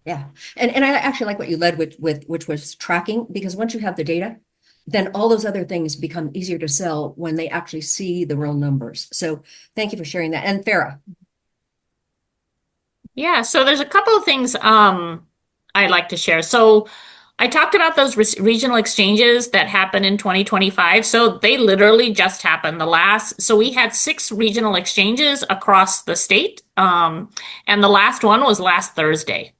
Yeah. And I actually like what you led with, which was tracking, because once you have the data, then all those other things become easier to sell when they actually see the real numbers. So thank you for sharing that. And Farah. Yeah, so there's a couple of things I'd like to share. So I talked about those regional exchanges that happened in 2025. So they literally just happened. So we had 6 regional exchanges across the state. And the last one was last Thursday.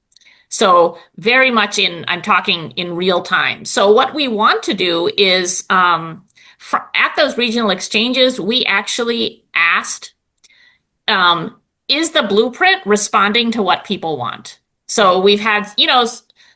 So very much I'm talking in real time. So what we want to do is at those regional exchanges, we actually asked, is the blueprint responding to what people want? So we've had,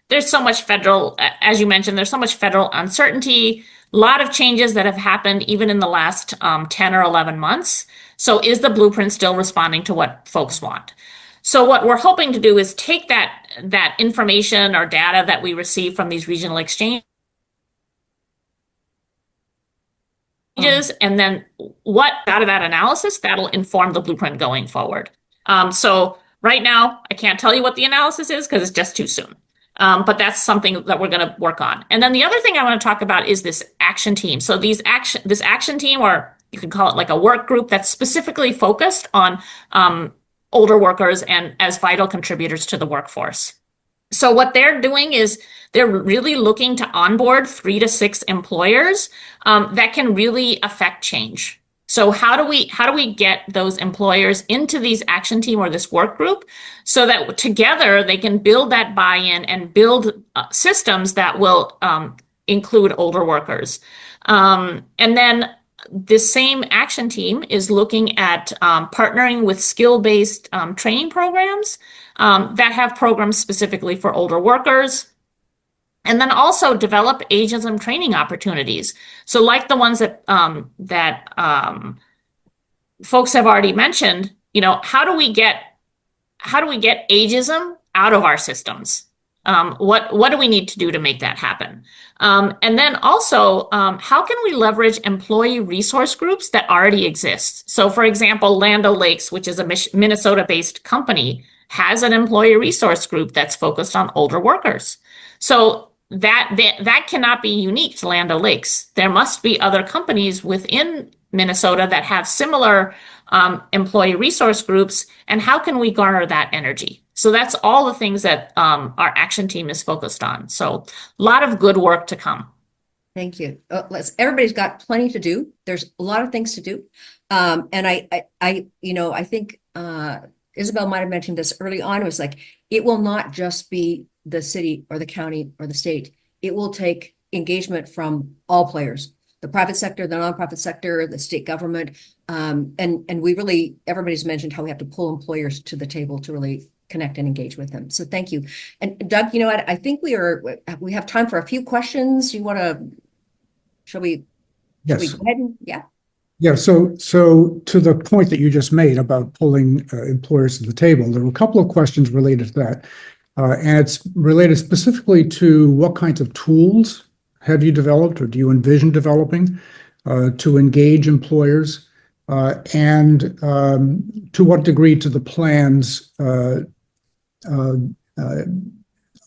there's so much as you mentioned, there's so much federal uncertainty, a lot of changes that have happened even in the last 10 or 11 months. So is the blueprint still responding to what folks want? So what we're hoping to do is take that information or data that we receive from these regional exchanges, and then what out of that analysis that'll inform the blueprint going forward. So right now, I can't tell you what the analysis is because it's just too soon. But that's something that we're going to work on. And then the other thing I want to talk about is this action team. So this action team, or you could call it like a work group that's specifically focused on older workers and as vital contributors to the workforce. So what they're doing is they're really looking to onboard 3 to 6 employers that can really affect change. So how do we get those employers into these action team or this work group so that together they can build that buy-in and build systems that will include older workers? And then this same action team is looking at partnering with skill-based training programs that have programs specifically for older workers. And then also develop ageism training opportunities. So like the ones that folks have already mentioned, how do we get ageism out of our systems? What do we need to do to make that happen? And then also, how can we leverage employee resource groups that already exist? So for example, Land O'Lakes, which is a Minnesota-based company, has an employee resource group that's focused on older workers. So that cannot be unique to Land O'Lakes. There must be other companies within Minnesota that have similar employee resource groups. And how can we garner that energy? So that's all the things that our action team is focused on. So a lot of good work to come. Thank you. Everybody's got plenty to do. There's a lot of things to do. And I think Isabel might have mentioned this early on. It was like, it will not just be the city or the county or the state. It will take engagement from all players, the private sector, the nonprofit sector, the state government. And we really, everybody's mentioned how we have to pull employers to the table to really connect and engage with them. So thank you. And Doug, you know what? I think we have time for a few questions. Shall we go Yes. ahead and, yeah. Yeah, so to the point that you just made about pulling employers to the table, there were a couple of questions related to that. And it's related specifically to what kinds of tools have you developed or do you envision developing to engage employers? And to what degree to the plans are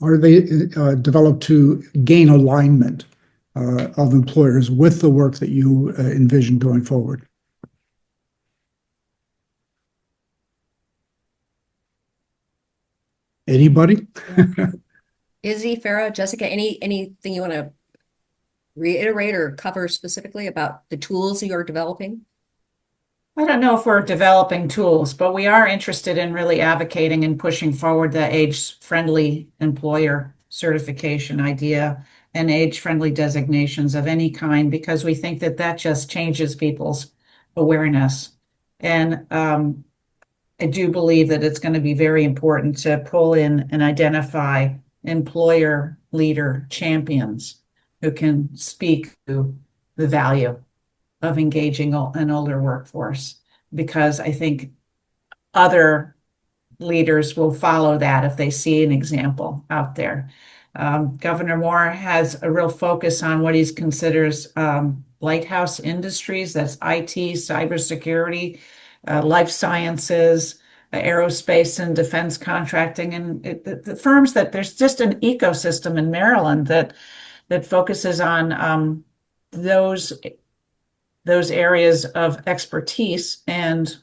they developed to gain alignment of employers with the work that you envision going forward? Anybody? Izzy, Farah, Jessica, anything you want to reiterate or cover specifically about the tools you're developing? I don't know if we're developing tools, but we are interested in really advocating and pushing forward the age-friendly employer certification idea and age-friendly designations of any kind, because we think that that just changes people's awareness. And I do believe that it's going to be very important to pull in and identify employer leader champions who can speak to the value of engaging an older workforce, because I think other leaders will follow that if they see an example out there. Governor Moore has a real focus on what he considers lighthouse industries. That's IT, cybersecurity, life sciences, aerospace and defense contracting, and the firms that there's just an ecosystem in Maryland that focuses on those areas of expertise. And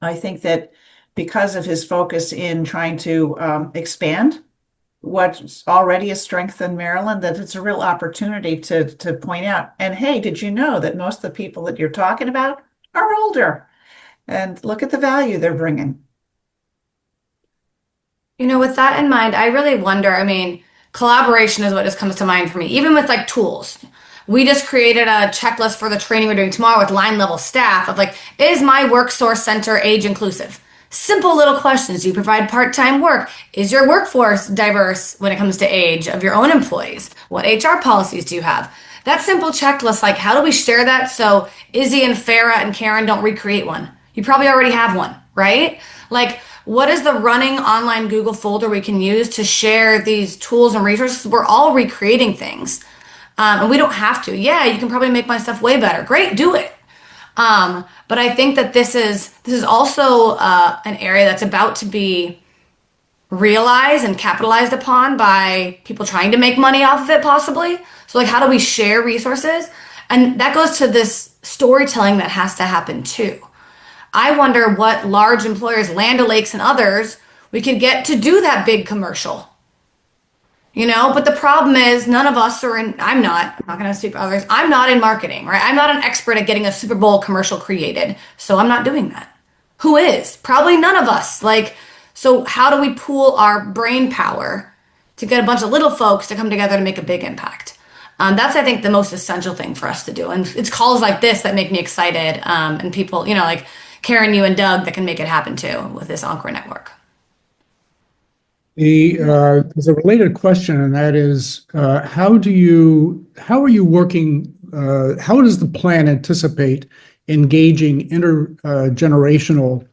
I think that because of his focus in trying to expand what's already a strength in Maryland, that it's a real opportunity to point out, and hey, did you know that most of the people that you're talking about are older? And look at the value they're bringing. You know, with that in mind, I really wonder, I mean, collaboration is what just comes to mind for me, even with like tools. We just created a checklist for the training we're doing tomorrow with line level staff of like, is my work source center age inclusive? Simple little questions. Do you provide part-time work? Is your workforce diverse when it comes to age of your own employees? What HR policies do you have? That simple checklist, like how do we share that so Izzy and Farah and Karen don't recreate one? You probably already have one, right? Like, what is the running online Google folder we can use to share these tools and resources? We're all recreating things. And we don't have to. Yeah, you can probably make my stuff way better. Great, do it. But I think that this is also an area that's about to be realized and capitalized upon by people trying to make money off of it, possibly. So, like, how do we share resources? And that goes to this storytelling that has to happen too. I wonder what large employers, Land O'Lakes and others, we could get to do that big commercial. You know, but the problem is none of us are in, I'm not going to speak for others. I'm not in marketing, right? I'm not an expert at getting a Super Bowl commercial created. So I'm not doing that. Who is? Probably none of us. Like, so how do we pool our brain power to get a bunch of little folks to come together to make a big impact? That's, I think, the most essential thing for us to do. And it's calls like this that make me excited. And people, you know, like Karen, you and Doug that can make it happen too with this Encore network. There's a related question, and that is, how are you working, how does the plan anticipate engaging intergenerational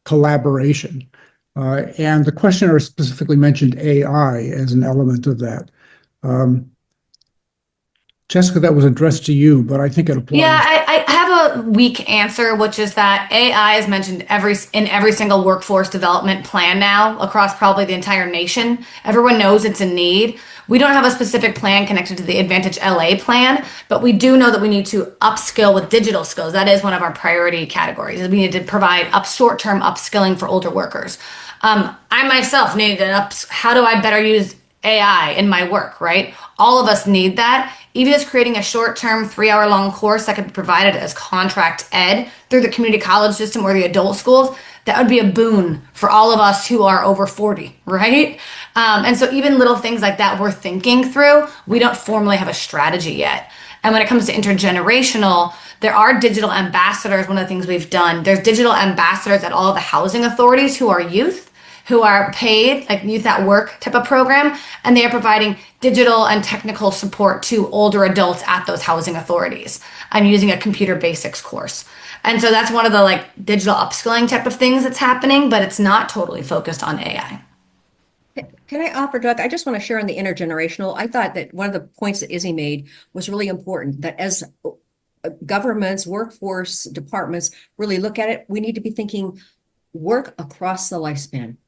collaboration? And the questioner specifically mentioned AI as an element of that. Jessica, that was addressed to you, but I think it applies. Yeah, I have a weak answer, which is that AI is mentioned in every single workforce development plan now across probably the entire nation. Everyone knows it's a need. We don't have a specific plan connected to the Advantage LA plan, but we do know that we need to upskill with digital skills. That is one of our priority categories. We need to provide short-term upskilling for older workers. I myself needed how do I better use AI in my work, right? All of us need that. Even just creating a short-term 3-hour-long course that could be provided as contract ed through the community college system or the adult schools, that would be a boon for all of us who are over 40, right? And so even little things like that we're thinking through. We don't formally have a strategy yet. And when it comes to intergenerational, there are digital ambassadors. One of the things we've done, there's digital ambassadors at all the housing authorities who are youth, who are paid, like Youth at Work type of program, and they are providing digital and technical support to older adults at those housing authorities. I'm using a computer basics course. And so that's one of the like digital upskilling type of things that's happening, but it's not totally focused on AI. Can I offer, Doug? I just want to share on the intergenerational. I thought that one of the points that Izzy made was really important, that as governments, workforce departments really look at it, we need to be thinking work across the lifespan.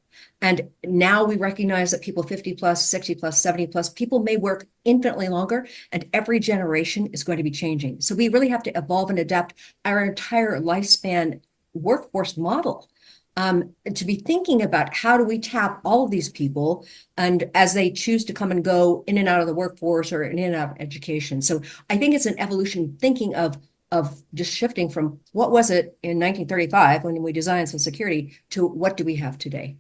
And now we recognize that people 50 plus, 60 plus, 70 plus, people may work infinitely longer, and every generation is going to be changing. So we really have to evolve and adapt our entire lifespan workforce model to be thinking about how do we tap all of these people, and as they choose to come and go in and out of the workforce or in and out of education. So I think it's an evolution thinking of just shifting from what was it in 1935 when we designed Social Security to what do we have today.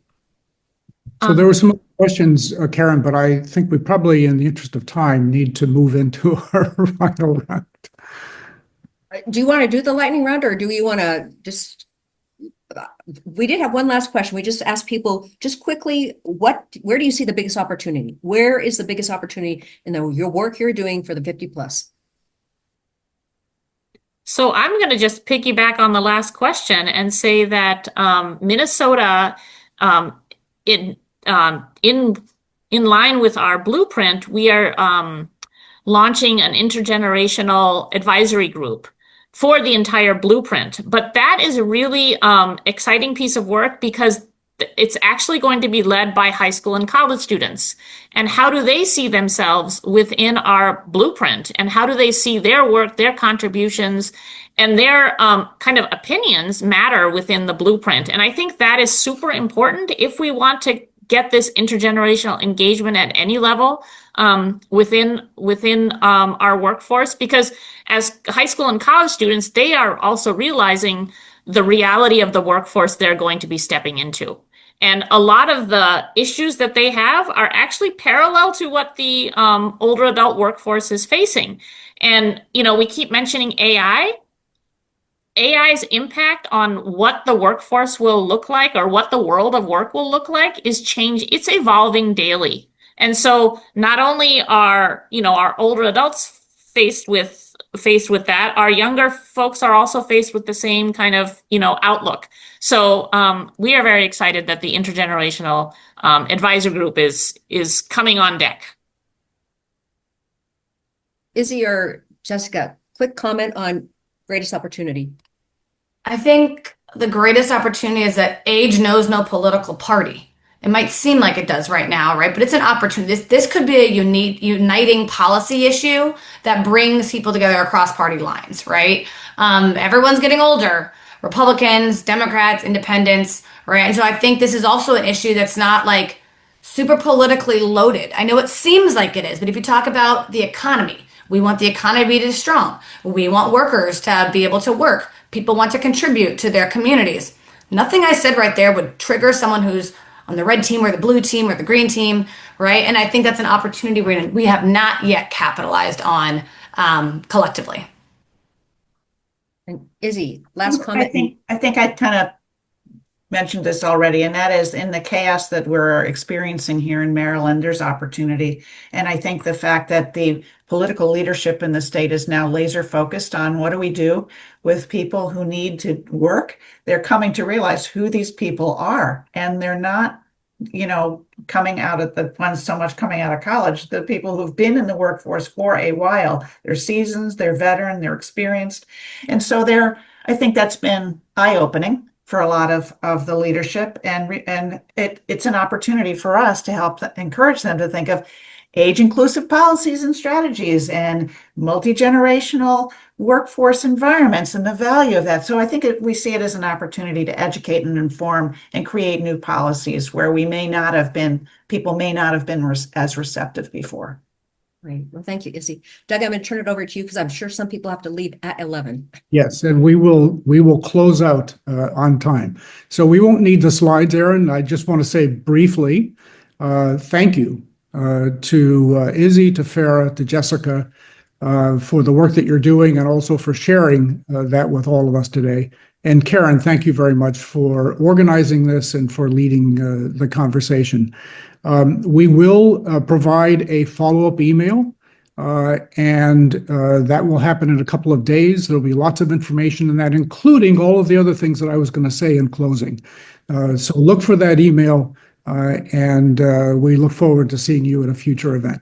So there were some questions, Karen, but I think we probably, in the interest of time, need to move into our final round. Do you want to do the lightning round, or do you want to just, we did have one last question. We just asked people just quickly, where do you see the biggest opportunity? Where is the biggest opportunity in your work you're doing for the 50 plus? So I'm going to just piggyback on the last question and say that Minnesota, in line with our blueprint, we are launching an intergenerational advisory group for the entire blueprint. But that is a really exciting piece of work because it's actually going to be led by high school and college students. And how do they see themselves within our blueprint? And how do they see their work, their contributions, and their kind of opinions matter within the blueprint? And I think that is super important if we want to get this intergenerational engagement at any level within our workforce, because as high school and college students, they are also realizing the reality of the workforce they're going to be stepping into. And a lot of the issues that they have are actually parallel to what the older adult workforce is facing. And, we keep mentioning AI. AI's impact on what the workforce will look like or what the world of work will look like is it's evolving daily. And so not only are, our older adults faced with that, our younger folks are also faced with the same kind of, outlook. So we are very excited that the intergenerational advisor group is coming on deck. Izzy or Jessica, quick comment on greatest opportunity. I think the greatest opportunity is that age knows no political party. It might seem like it does right now, right? But it's an opportunity. This could be a uniting policy issue that brings people together across party lines, right? Everyone's getting older. Republicans, Democrats, Independents, right? And so I think this is also an issue that's not like super politically loaded. I know it seems like it is, but if you talk about the economy, we want the economy to be strong. We want workers to be able to work. People want to contribute to their communities. Nothing I said right there would trigger someone who's on the red team or the blue team or the green team, right? And I think that's an opportunity we have not yet capitalized on collectively. And Izzy, last comment. I think I kind of mentioned this already, and that is in the chaos that we're experiencing here in Maryland, there's opportunity. And I think the fact that the political leadership in the state is now laser focused on what do we do with people who need to work, they're coming to realize who these people are. And they're not coming out of the ones so much coming out of college, the people who've been in the workforce for a while. They're seasoned, they're veteran, they're experienced. And so I think that's been eye-opening for a lot of the leadership. And it's an opportunity for us to help encourage them to think of age-inclusive policies and strategies and multi-generational workforce environments and the value of that. So I think we see it as an opportunity to educate and inform and create new policies where people may not have been as receptive before. Great. Well, thank you, Izzy. Doug, I'm going to turn it over to you because I'm sure some people have to leave at 11. Yes, and we will close out on time. So we won't need the slides, Aaron. I just want to say briefly, thank you to Izzy, to Farah, to Jessica for the work that you're doing and also for sharing that with all of us today. And Karen, thank you very much for organizing this and for leading the conversation. We will provide a follow-up email, and that will happen in a couple of days. There'll be lots of information in that, including all of the other things that I was going to say in closing. So look for that email, and we look forward to seeing you at a future event.